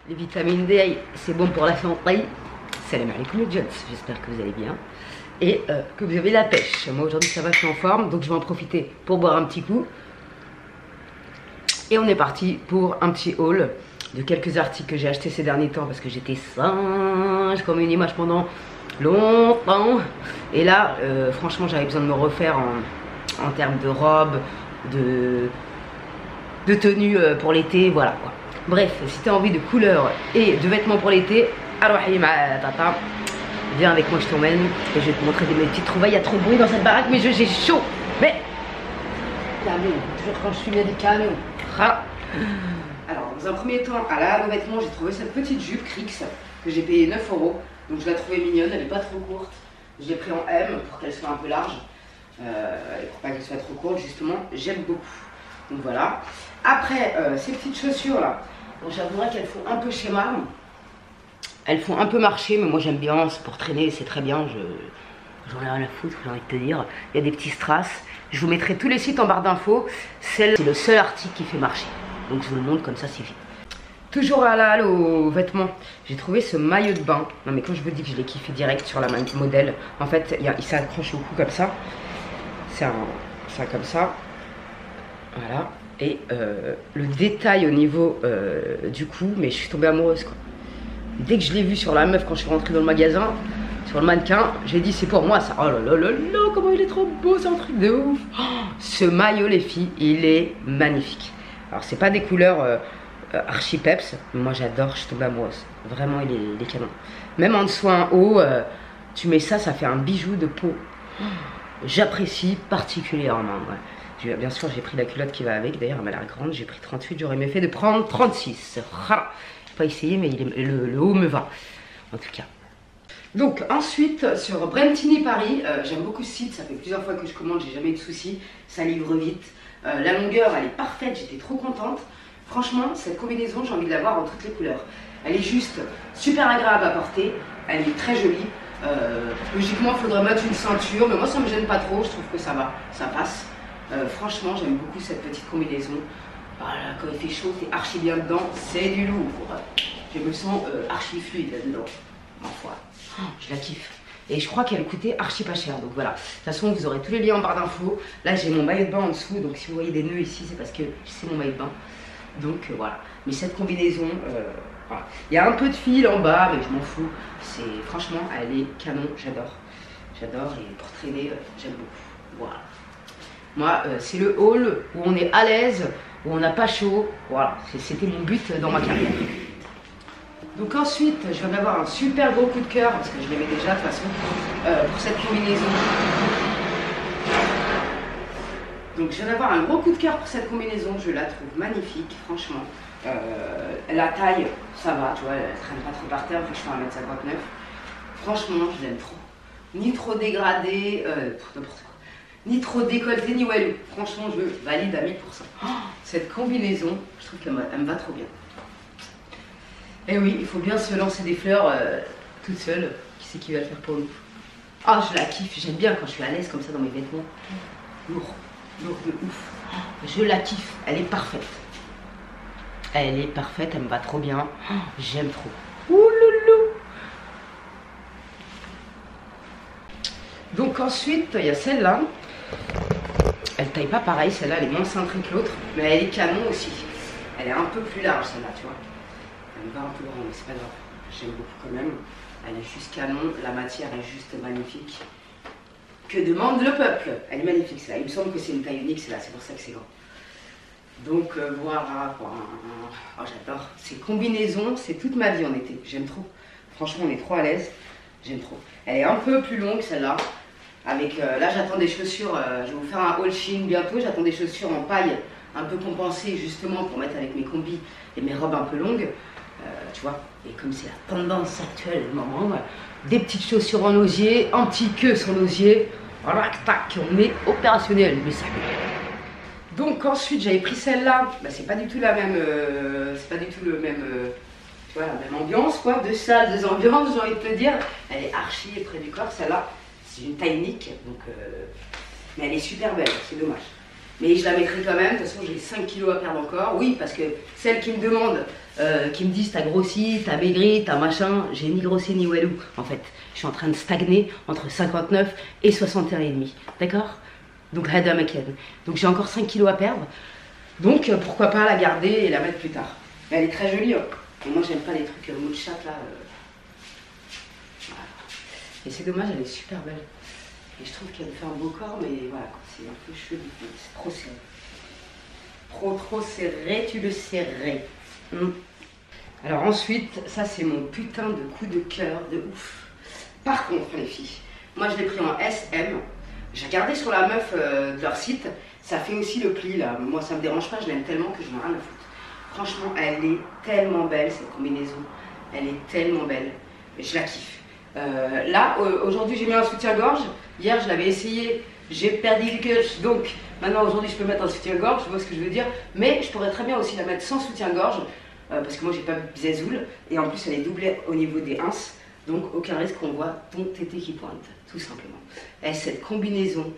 Les vitamines D, c'est bon pour la santé. Salam alaikum les Jones, j'espère que vous allez bien et que vous avez la pêche. Moi aujourd'hui ça va, je suis en forme, donc je vais en profiter pour boire un petit coup. Et on est parti pour un petit haul de quelques articles que j'ai achetés ces derniers temps parce que j'étais sage comme une image pendant longtemps. Et là, franchement, j'avais besoin de me refaire en termes de robes, de tenues pour l'été, voilà quoi. Bref, si tu as envie de couleurs et de vêtements pour l'été, alors tata, viens avec moi, je t'emmène et je vais te montrer mes petites trouvailles. Il y a trop de bruit dans cette baraque, mais j'ai chaud. Mais camion, toujours quand je suis bien des camions. Ah. Alors, dans un premier temps, à la vêtements, j'ai trouvé cette petite jupe Crix que j'ai payé 9 €. Donc je la trouvais mignonne, elle n'est pas trop courte. Je l'ai pris en M pour qu'elle soit un peu large et pour pas qu'elle soit trop courte, justement. J'aime beaucoup. Donc voilà. Après, ces petites chaussures là, bon, j'avouerais qu'elles font un peu schéma. Elles font un peu marcher, mais moi j'aime bien, c'est pour traîner, c'est très bien. J'en ai rien à foutre, j'ai envie de te dire. Il y a des petits strass. Je vous mettrai tous les sites en barre d'infos. C'est le seul article qui fait marcher. Donc je vous le montre comme ça, c'est vite. Toujours à la halle aux vêtements, j'ai trouvé ce maillot de bain. Non mais quand je vous dis que je l'ai kiffé direct sur la modèle, en fait il s'accroche au cou comme ça. C'est comme ça. Voilà. Et le détail au niveau du cou, mais je suis tombée amoureuse quoi. Dès que je l'ai vu sur la meuf quand je suis rentrée dans le magasin, sur le mannequin, j'ai dit c'est pour moi ça. Oh là là là là, comment il est trop beau, c'est un truc de ouf. Oh, ce maillot les filles, il est magnifique. Alors c'est pas des couleurs archi peps, mais moi j'adore, je suis tombée amoureuse. Vraiment il est canon. Même en dessous en haut, tu mets ça, ça fait un bijou de peau. Oh, j'apprécie particulièrement. Ouais. Bien sûr j'ai pris la culotte qui va avec, d'ailleurs elle m'a l'air grande, j'ai pris 38, j'aurais mieux fait de prendre 36. Pas essayé mais le haut me va en tout cas. Donc ensuite sur Brentini Paris, j'aime beaucoup ce site, ça fait plusieurs fois que je commande, j'ai jamais eu de soucis, ça livre vite, la longueur elle est parfaite, j'étais trop contente. Franchement cette combinaison j'ai envie de l'avoir en toutes les couleurs, elle est juste super agréable à porter, elle est très jolie. Logiquement il faudrait mettre une ceinture mais moi ça me gêne pas trop, je trouve que ça va, ça passe. Franchement j'aime beaucoup cette petite combinaison. Voilà, quand il fait chaud, t'es archi bien dedans, c'est du lourd. Je me sens archi fluide là-dedans. Ma foi, je la kiffe. Et je crois qu'elle coûtait archi pas cher. Donc voilà. De toute façon, vous aurez tous les liens en barre d'infos. Là, j'ai mon maillot de bain en dessous. Donc si vous voyez des nœuds ici, c'est parce que c'est mon maillot de bain. Donc voilà. Mais cette combinaison, voilà. Il y a un peu de fil en bas, mais je m'en fous. Franchement, elle est canon. J'adore. J'adore. Et pour traîner, j'aime beaucoup. Voilà. Moi, c'est le haul où on est à l'aise, où on n'a pas chaud. Voilà, c'était mon but dans ma carrière. Donc ensuite, je viens d'avoir un super gros coup de cœur, parce que je l'aimais déjà de toute façon, pour cette combinaison. Donc je viens d'avoir un gros coup de cœur pour cette combinaison, je la trouve magnifique, franchement. La taille, ça va, tu vois, elle traîne pas trop par terre, vu que je fais 1,59 m. Franchement, je l'aime trop. Ni trop dégradé, n'importe quoi. Ni trop décolleté, ni walou. Franchement, je valide à 1000%. Oh, cette combinaison, je trouve qu'elle me va trop bien. Et oui, il faut bien se lancer des fleurs toute seule. Qui c'est qui va le faire pour nous? Ah, je la kiffe. J'aime bien quand je suis à l'aise comme ça dans mes vêtements. Lourd, lourd de ouf. Oh, je la kiffe. Elle est parfaite. Elle est parfaite, elle me va trop bien. Oh, j'aime trop. Ouh loulou. Donc ensuite, il y a celle-là. Elle taille pas pareil, celle-là elle est moins cintrée que l'autre, mais elle est canon aussi. Elle est un peu plus large celle-là, tu vois. Elle me va un peu grande, mais c'est pas grave. J'aime beaucoup quand même. Elle est juste canon, la matière est juste magnifique. Que demande le peuple? Elle est magnifique celle-là. Il me semble que c'est une taille unique celle-là, c'est pour ça que c'est grand. Donc voilà, oh, j'adore. Ces combinaisons, c'est toute ma vie en été. J'aime trop. Franchement, on est trop à l'aise. J'aime trop. Elle est un peu plus longue celle-là. Avec, là j'attends des chaussures, je vais vous faire un haul Shein bientôt, j'attends des chaussures en paille un peu compensées justement pour mettre avec mes combis et mes robes un peu longues, tu vois, et comme c'est la tendance actuelle du moment, des petites chaussures en osier, un petit queue sur l'osier, voilà, tac, on est opérationnel, mais ça. Donc ensuite j'avais pris celle-là, bah, c'est pas du tout la même, c'est pas du tout le même, tu vois, la même ambiance quoi, deux salles, deux ambiances, j'ai envie de te dire, elle est archi près du corps celle-là. C'est une taille unique, donc, mais elle est super belle, c'est dommage. Mais je la mettrai quand même, de toute façon j'ai 5 kilos à perdre encore. Oui, parce que celle qui me demande qui me disent t'as grossi, t'as maigri, t'as machin. J'ai ni grossi ni wellou. En fait, je suis en train de stagner entre 59 et 61,5. D'accord? Donc donc j'ai encore 5 kilos à perdre. Donc pourquoi pas la garder et la mettre plus tard. Mais elle est très jolie. Hein. Et moi j'aime pas les trucs mou de chatte là. Voilà. Et c'est dommage, elle est super belle. Et je trouve qu'elle fait un beau corps, mais voilà, c'est un peu chevelu, c'est trop serré. Trop serré, tu le serrais. Alors ensuite, ça c'est mon putain de coup de cœur de ouf. Par contre les filles, moi je l'ai pris en SM. J'ai regardé sur la meuf de leur site, ça fait aussi le pli là. Moi ça me dérange pas, je l'aime tellement que je n'ai rien à foutre. Franchement, elle est tellement belle cette combinaison. Elle est tellement belle. Je la kiffe. Là, aujourd'hui j'ai mis un soutien-gorge. Hier je l'avais essayé, j'ai perdu le queue. Donc maintenant aujourd'hui je peux mettre un soutien-gorge, je vois ce que je veux dire. Mais je pourrais très bien aussi la mettre sans soutien-gorge. Parce que moi j'ai pas bisazoule. Et en plus elle est doublée au niveau des ins. Donc aucun risque qu'on voit ton tété qui pointe. Tout simplement. Et cette combinaison,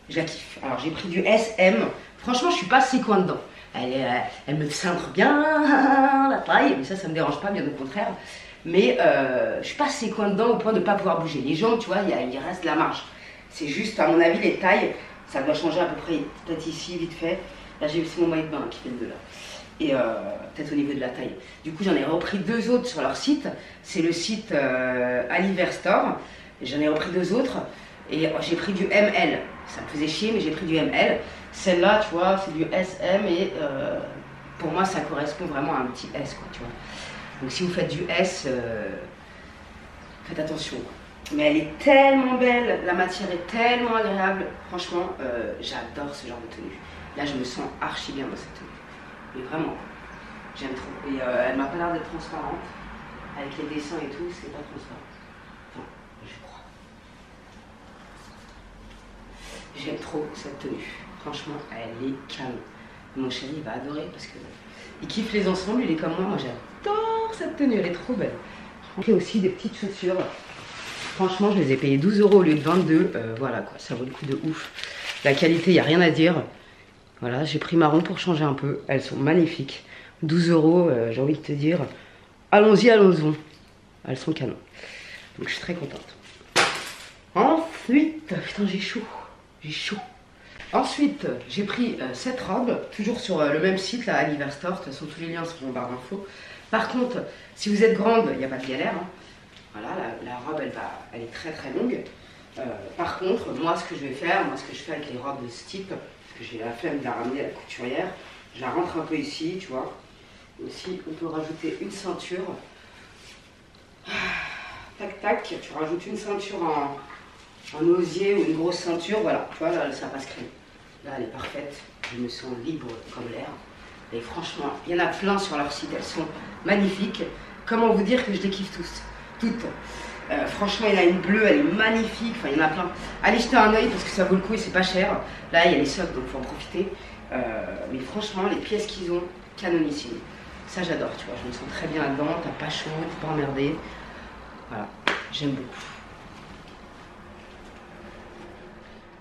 je la kiffe. Alors j'ai pris du SM. Franchement je suis pas si coin dedans. Elle me cintre bien la taille. Mais ça me dérange pas, bien au contraire. Mais je suis pas assez coin dedans au point de ne pas pouvoir bouger. Les jambes, tu vois, il reste de la marge. C'est juste, à mon avis, les tailles, ça doit changer à peu près, peut-être ici, vite fait. Là, j'ai aussi mon maillot de bain qui fait le 2 là. Et peut-être au niveau de la taille. Du coup, j'en ai repris 2 autres sur leur site. C'est le site Aliver Store. J'en ai repris 2 autres. Et j'ai pris du ML. Ça me faisait chier, mais j'ai pris du ML. Celle-là, tu vois, c'est du SM. Et pour moi, ça correspond vraiment à un petit S, quoi, tu vois. Donc si vous faites du S, faites attention. Mais elle est tellement belle, la matière est tellement agréable. Franchement, j'adore ce genre de tenue. Là, je me sens archi bien dans cette tenue. Mais vraiment, j'aime trop. Et elle m'a pas l'air d'être transparente. Avec les dessins et tout, c'est pas transparent. Enfin, je crois. J'aime trop cette tenue. Franchement, elle est calme. Mon chéri, il va adorer parce que il kiffe les ensembles, il est comme moi j'adore cette tenue, elle est trop belle. J'ai aussi des petites chaussures. Franchement, je les ai payées 12 € au lieu de 22. Voilà quoi, ça vaut le coup de ouf. La qualité, il n'y a rien à dire. Voilà, j'ai pris marron pour changer un peu. Elles sont magnifiques. 12 €, j'ai envie de te dire. Allons-y, allons-y. Elles sont canon. Donc je suis très contente. Ensuite, putain, j'ai chaud. J'ai chaud. Ensuite, j'ai pris cette robe, toujours sur le même site, là, Aliver Store. De toute façon, tous les liens seront en barre d'infos. Par contre, si vous êtes grande, il n'y a pas de galère. Hein. Voilà, la robe, elle est très très longue. Par contre, moi, ce que je vais faire, ce que je fais avec les robes de ce type, parce que j'ai la flemme de la ramener à la couturière, je la rentre un peu ici, tu vois. Aussi, on peut rajouter une ceinture. Tac, tac, tu rajoutes une ceinture en osier ou une grosse ceinture, voilà, tu vois, là, ça passe crème. Là, elle est parfaite, je me sens libre comme l'air. Et franchement, il y en a plein sur leur site, elles sont magnifiques. Comment vous dire que je les kiffe toutes. Franchement, il y en a une bleue, elle est magnifique, enfin, il y en a plein. Allez jeter un oeil parce que ça vaut le coup et c'est pas cher. Là, il y a les soldes, donc il faut en profiter. Mais franchement, les pièces qu'ils ont, canonissimes. Ça, j'adore, tu vois, je me sens très bien là-dedans, t'as pas chaud, t'es pas emmerdé. Voilà, j'aime beaucoup.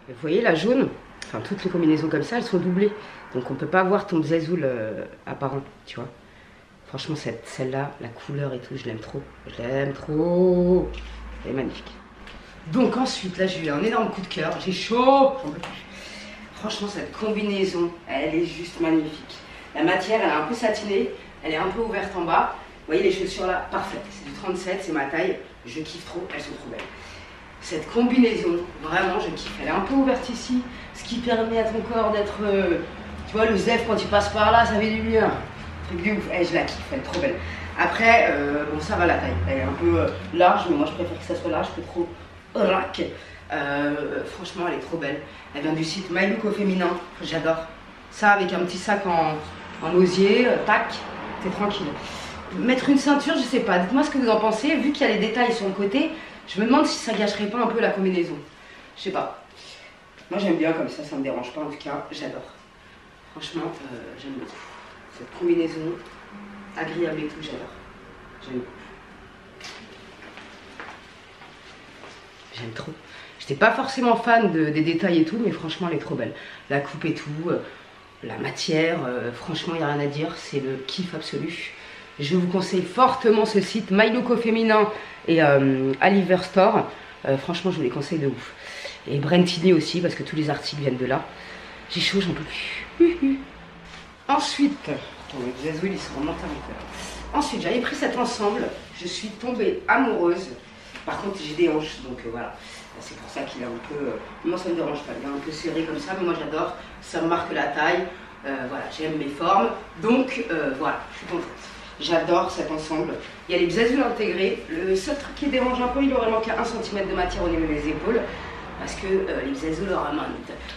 Vous voyez la jaune, enfin toutes les combinaisons comme ça, elles sont doublées. Donc on ne peut pas voir ton bzézoul apparent, tu vois. Franchement, celle-là, la couleur et tout, je l'aime trop. Je l'aime trop. Elle est magnifique. Donc ensuite, là, j'ai eu un énorme coup de cœur. J'ai chaud. Franchement, cette combinaison, elle est juste magnifique. La matière, elle est un peu satinée. Elle est un peu ouverte en bas. Vous voyez les chaussures là, parfait. C'est du 37, c'est ma taille. Je kiffe trop, elles sont trop belles. Cette combinaison, vraiment, je kiffe. Elle est un peu ouverte ici, ce qui permet à ton corps d'être... tu vois, le zèbre, quand tu passes par là, ça fait du bien. Truc de ouf. Je la kiffe, elle est trop belle. Après, bon, ça va la taille. Elle est un peu large, mais moi, je préfère que ça soit large que trop rack. Franchement, elle est trop belle. Elle vient du site My Look au féminin. J'adore. Ça, avec un petit sac en osier, tac, t'es tranquille. Mettre une ceinture, je sais pas. Dites-moi ce que vous en pensez. Vu qu'il y a les détails sur le côté, je me demande si ça gâcherait pas un peu la combinaison. Je sais pas. Moi j'aime bien comme ça me dérange pas en tout cas, j'adore. Franchement, j'aime beaucoup. Cette combinaison, agréable et tout, j'adore. J'aime beaucoup. J'aime trop. J'étais pas forcément fan des détails et tout, mais franchement elle est trop belle. La coupe et tout, la matière, franchement il n'y a rien à dire, c'est le kiff absolu. Je vous conseille fortement ce site My Look au féminin et Aliver Store. Franchement, je vous les conseille de ouf. Et Brentini aussi, parce que tous les articles viennent de là. J'ai chaud, j'en peux plus. Ensuite, attends, les Zazouilles, ils sont remontés avec eux. Ensuite, j'avais pris cet ensemble. Je suis tombée amoureuse. Par contre, j'ai des hanches, donc voilà. C'est pour ça qu'il est un peu... moi, ça me dérange pas. Il est un peu serré comme ça, mais moi, j'adore. Ça me marque la taille. Voilà, j'aime mes formes. Donc, voilà, je suis contente. J'adore cet ensemble. Il y a les Zazouilles intégrés. Le seul truc qui dérange un peu, il aurait manqué 1 cm de matière au niveau des épaules. Parce que les Zazouilles leur amènent.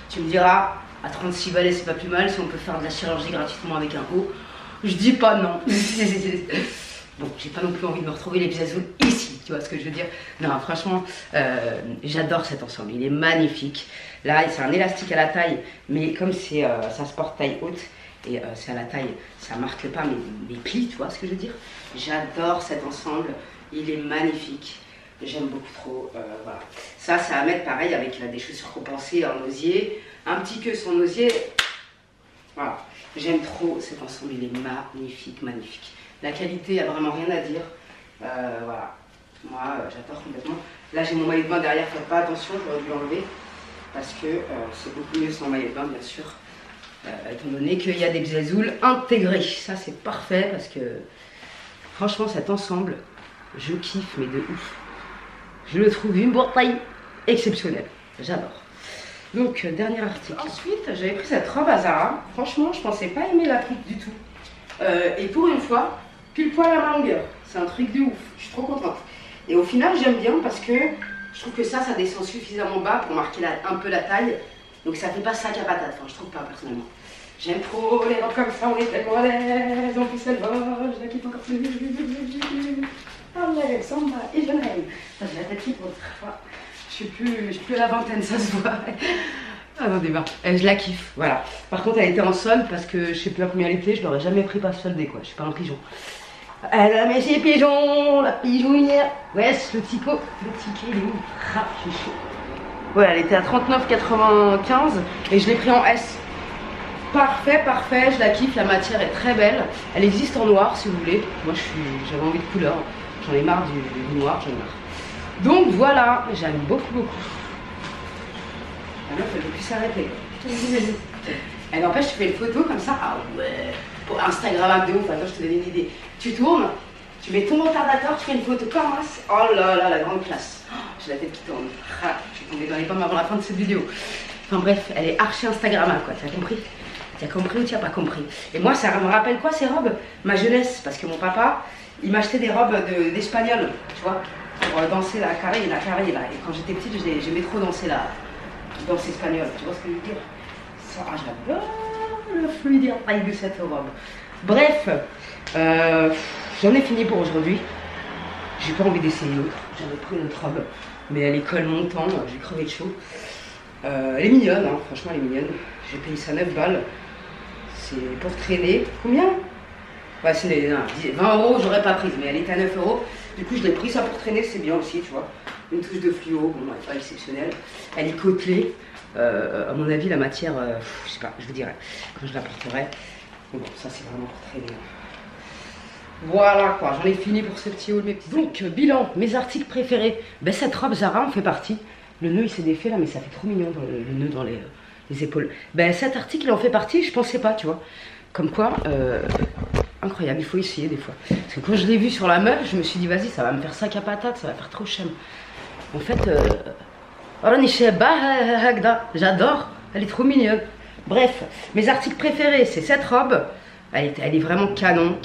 Tu me diras, à 36 balais, c'est pas plus mal. Si on peut faire de la chirurgie gratuitement avec un haut, je dis pas non. Bon, j'ai pas non plus envie de me retrouver les Zazouilles ici, tu vois ce que je veux dire. Non, franchement, j'adore cet ensemble, il est magnifique. Là, c'est un élastique à la taille, mais comme c'est ça se porte taille haute, et c'est à la taille, ça marque pas mes plis, tu vois ce que je veux dire. J'adore cet ensemble, il est magnifique. J'aime beaucoup trop, voilà. Ça à mettre pareil avec des chaussures compensées en osier, un petit queue son osier. Voilà, j'aime trop cet ensemble, il est magnifique, magnifique. La qualité, il n'y a vraiment rien à dire. Voilà, moi j'adore complètement. Là j'ai mon maillot de bain derrière, faites pas attention, j'aurais dû l'enlever. Parce que c'est beaucoup mieux sans maillot de bain, bien sûr. Étant donné qu'il y a des Zazouilles intégrés. Ça c'est parfait parce que franchement cet ensemble, je kiffe mais de ouf. Je le trouve une taille exceptionnelle. J'adore. Donc dernier article. Ensuite j'avais pris cette robe à Zara. Franchement je pensais pas aimer la coupe du tout. Et pour une fois, pile poil à ma longueur. C'est un truc de ouf. Je suis trop contente. Et au final j'aime bien parce que je trouve que ça descend suffisamment bas pour marquer un peu la taille. Donc ça fait pas sac à patate. Enfin je trouve pas personnellement. J'aime trop les robes comme ça, on est tellement à l'aise. En plus elle va, je la kiffe encore plus. Allez, Samba et je l'aime. Ça j'ai la tête qui pour je suis plus à la vingtaine, ça se voit. Ah non, débat. Je la kiffe, voilà. Par contre, elle était en solde parce que je sais plus à combien elle était, je l'aurais jamais pris pas soldée, quoi. Je suis pas un pigeon. Elle a mis ses pigeons, la pigeonnière. Ouais, le ticket, il est où? Ah, je suis chaud. Ouais, elle était à 39,95 et je l'ai pris en S. Parfait, parfait, je la kiffe, la matière est très belle. Elle existe en noir si vous voulez. Moi, j'avais envie de couleur. J'en ai marre du noir, j'en ai marre. Donc voilà, j'aime beaucoup, beaucoup. La meuf, elle ne peut plus s'arrêter. Elle n'empêche, tu fais une photo comme ça. Ah ouais, pour Instagram de ouf. Attends, je te donne une idée. Tu tournes, tu mets ton retardateur, tu fais une photo comme ça. Oh là là, la grande classe. Oh, j'ai la tête qui tourne. Ah, je vais tomber dans les pommes avant la fin de cette vidéo. Enfin bref, elle est archi Instagrammable, quoi. Tu as compris? Tu as compris ou tu n'as pas compris? Et moi, ça me rappelle quoi ces robes? Ma jeunesse. Parce que mon papa, il m'achetait des robes d'espagnol, tu vois, pour danser la carré. Et quand j'étais petite, j'aimais trop danser la danse espagnole. Tu vois ce que je veux dire? Ça, j'adore le fluide taille de cette robe. Bref, j'en ai fini pour aujourd'hui. J'ai pas envie d'essayer l'autre. J'avais pris une autre robe, mais elle est col montant. J'ai crevé de chaud. Elle est mignonne, hein, franchement, elle est mignonne. J'ai payé ça 9 balles. C'est pour traîner. Combien? Ouais, c'est 20 euros, j'aurais pas prise, mais elle était à 9 euros. Du coup, je l'ai pris ça pour traîner, c'est bien aussi, tu vois. Une touche de fluo, bon, elle n'est pas exceptionnelle. Elle est côtelée. À mon avis, la matière, je sais pas, je vous dirai quand je la porterai. Mais bon, ça, c'est vraiment pour traîner. Voilà quoi, j'en ai fini pour ce petit haul. Donc, bilan, mes articles préférés. Ben, cette robe Zara en fait partie. Le nœud il s'est défait là, mais ça fait trop mignon le nœud dans les épaules. Ben, cet article il en fait partie, je pensais pas, tu vois. Comme quoi, incroyable, il faut essayer des fois. Parce que quand je l'ai vu sur la meuf, je me suis dit, vas-y, ça va me faire sac à patate, ça va faire trop chème. En fait, j'adore, elle est trop mignonne. Bref, mes articles préférés, c'est cette robe. Elle est vraiment canon.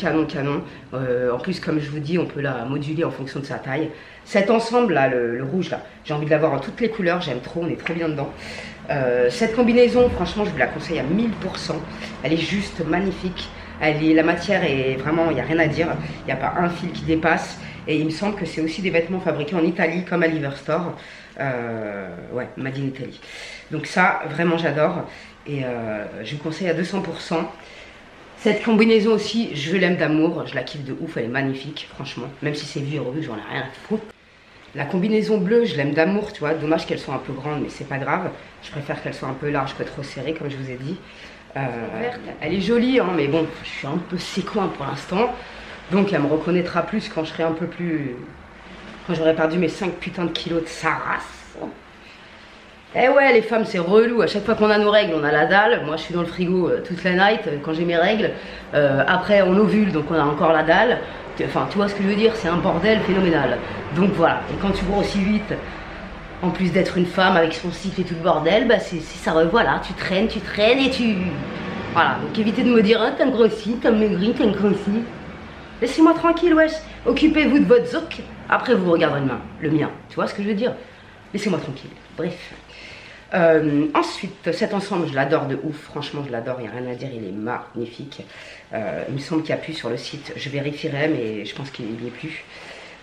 En plus, comme je vous dis, on peut la moduler en fonction de sa taille. Cet ensemble là, le rouge là, j'ai envie de l'avoir en toutes les couleurs, j'aime trop, on est trop bien dedans. Cette combinaison, franchement, je vous la conseille à 1000%. Elle est juste magnifique. La matière est vraiment, il n'y a rien à dire. Il n'y a pas un fil qui dépasse. Et il me semble que c'est aussi des vêtements fabriqués en Italie, comme à Liver Store. Ouais, Made in Italy. Donc ça, vraiment, j'adore. Et je vous conseille à 200%. Cette combinaison aussi, je l'aime d'amour, je la kiffe de ouf, elle est magnifique, franchement. Même si c'est vieux et revu, j'en ai rien à foutre. La combinaison bleue, je l'aime d'amour, tu vois. Dommage qu'elle soit un peu grande, mais c'est pas grave. Je préfère qu'elle soit un peu large que trop serrée, comme je vous ai dit. Elle est jolie, hein, mais bon, je suis un peu séquin pour l'instant. Donc elle me reconnaîtra plus quand je serai un peu plus... Quand j'aurai perdu mes 5 putains de kilos de sa race. Eh ouais, les femmes c'est relou, à chaque fois qu'on a nos règles on a la dalle. Moi je suis dans le frigo toute la night quand j'ai mes règles. Après on ovule donc on a encore la dalle. Enfin tu vois ce que je veux dire, c'est un bordel phénoménal. Donc voilà, et quand tu grossis vite, en plus d'être une femme avec son cycle et tout le bordel, bah c'est ça, voilà, tu traînes et tu... Voilà, donc évitez de me dire hein, t'as grossi, t'as maigri, t'as grossi. Laissez-moi tranquille, wesh. Occupez-vous de votre zoc. Après, vous regarderez le mien. Tu vois ce que je veux dire? Laissez-moi tranquille. Bref. Ensuite, cet ensemble, je l'adore de ouf. Franchement, je l'adore. Il n'y a rien à dire. Il est magnifique. Il me semble qu'il n'y a plus sur le site. Je vérifierai, mais je pense qu'il n'y est plus.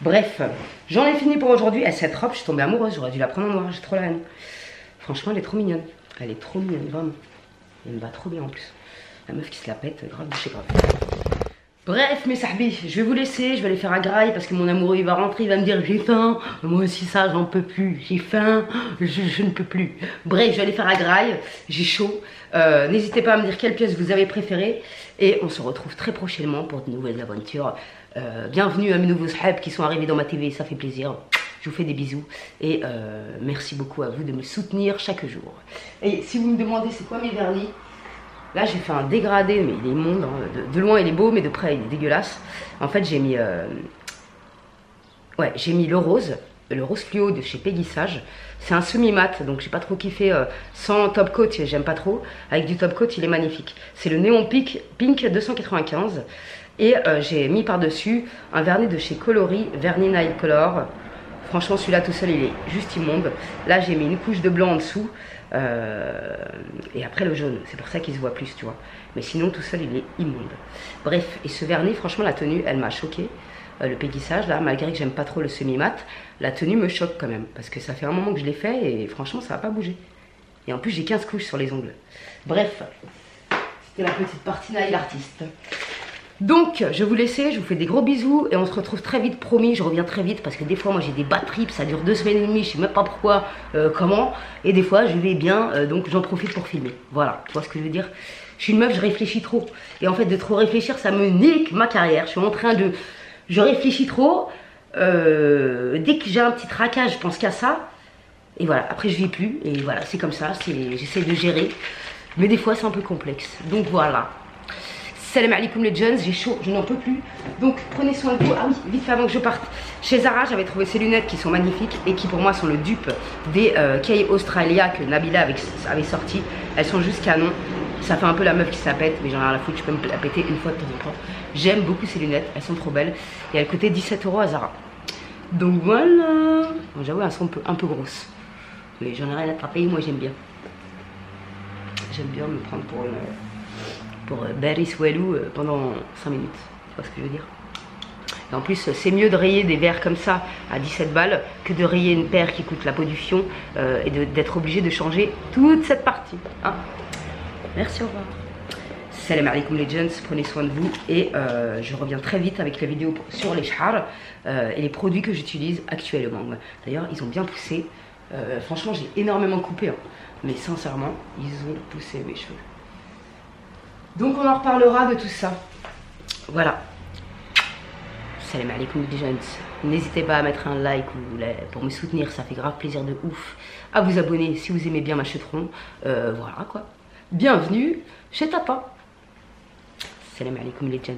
Bref, j'en ai fini pour aujourd'hui. Et cette robe, je suis tombée amoureuse. J'aurais dû la prendre en noir. J'ai trop la haine. Franchement, elle est trop mignonne. Elle est trop mignonne, vraiment. Elle me va trop bien en plus. La meuf qui se la pète, grave de chez grave. Bref mes sahbis, je vais vous laisser, je vais aller faire un graille parce que mon amoureux il va rentrer, il va me dire j'ai faim, moi aussi ça j'en peux plus, j'ai faim, je ne peux plus. Bref je vais aller faire un graille, j'ai chaud, n'hésitez pas à me dire quelle pièce vous avez préférée et on se retrouve très prochainement pour de nouvelles aventures. Bienvenue à mes nouveaux sahbs qui sont arrivés dans ma TV, ça fait plaisir. Je vous fais des bisous et merci beaucoup à vous de me soutenir chaque jour. Et si vous me demandez c'est quoi mes vernis, là j'ai fait un dégradé, mais il est immonde, hein. De loin il est beau, mais de près il est dégueulasse. En fait j'ai mis, j'ai mis le rose fluo de chez Peggy Sage. C'est un semi-mat, donc j'ai pas trop kiffé. Sans top coat, j'aime pas trop. Avec du top coat, il est magnifique. C'est le Néon Pink 295. Et j'ai mis par-dessus un vernis de chez Coloris, Vernis Nail Color. Franchement celui-là tout seul il est juste immonde. Là j'ai mis une couche de blanc en dessous. Et après le jaune, c'est pour ça qu'il se voit plus, tu vois. Mais sinon tout seul il est immonde. Bref, et ce vernis, franchement la tenue elle m'a choqué. Le Peggy Sage là, malgré que j'aime pas trop le semi-mat, la tenue me choque quand même. Parce que ça fait un moment que je l'ai fait et franchement ça va pas bouger. Et en plus j'ai 15 couches sur les ongles. Bref, c'était la petite partie nail artiste. Donc, je vais vous laisser, je vous fais des gros bisous et on se retrouve très vite, promis, je reviens très vite parce que des fois, moi j'ai des bad trips, ça dure 2 semaines et demie, je sais même pas pourquoi, comment, et des fois je vais bien, donc j'en profite pour filmer. Voilà, tu vois ce que je veux dire? Je suis une meuf, je réfléchis trop. Et en fait, de trop réfléchir, ça me nique ma carrière. Je suis en train de... Je réfléchis trop, dès que j'ai un petit traquage, je pense qu'à ça, et voilà, après je vis plus, et voilà, c'est comme ça, j'essaie de gérer, mais des fois c'est un peu complexe, donc voilà. Salam alaikum les jeunes, j'ai chaud, je n'en peux plus. Donc prenez soin de vous. Ah oui, vite fait avant que je parte. Chez Zara, j'avais trouvé ces lunettes qui sont magnifiques et qui pour moi sont le dupe des Kay Australia que Nabila avait sorti. Elles sont juste canon. Ça fait un peu la meuf qui se la pète, mais j'en ai rien à foutre, je peux me la péter une fois de temps en temps. J'aime beaucoup ces lunettes, elles sont trop belles. Et elles coûtaient 17 € à Zara. Donc voilà. Bon, j'avoue, elles sont un peu grosses. Mais j'en ai rien à attraper, moi j'aime bien. J'aime bien me prendre pour Barry Swallow pendant 5 minutes. Tu vois ce que je veux dire? Et en plus, c'est mieux de rayer des verres comme ça à 17 balles que de rayer une paire qui coûte la peau du fion et d'être obligé de changer toute cette partie. Hein? Merci, au revoir. Salam alaikum les gens, prenez soin de vous et je reviens très vite avec la vidéo sur les chars et les produits que j'utilise actuellement. D'ailleurs, ils ont bien poussé. Franchement, j'ai énormément coupé, hein. Mais sincèrement, ils ont poussé mes cheveux. Donc on en reparlera de tout ça. Voilà. Salam alaikum les gens. N'hésitez pas à mettre un like pour me soutenir, ça fait grave plaisir de ouf. À vous abonner si vous aimez bien ma chutron. Voilà quoi. Bienvenue chez Tapa. Salam alaikum les gens.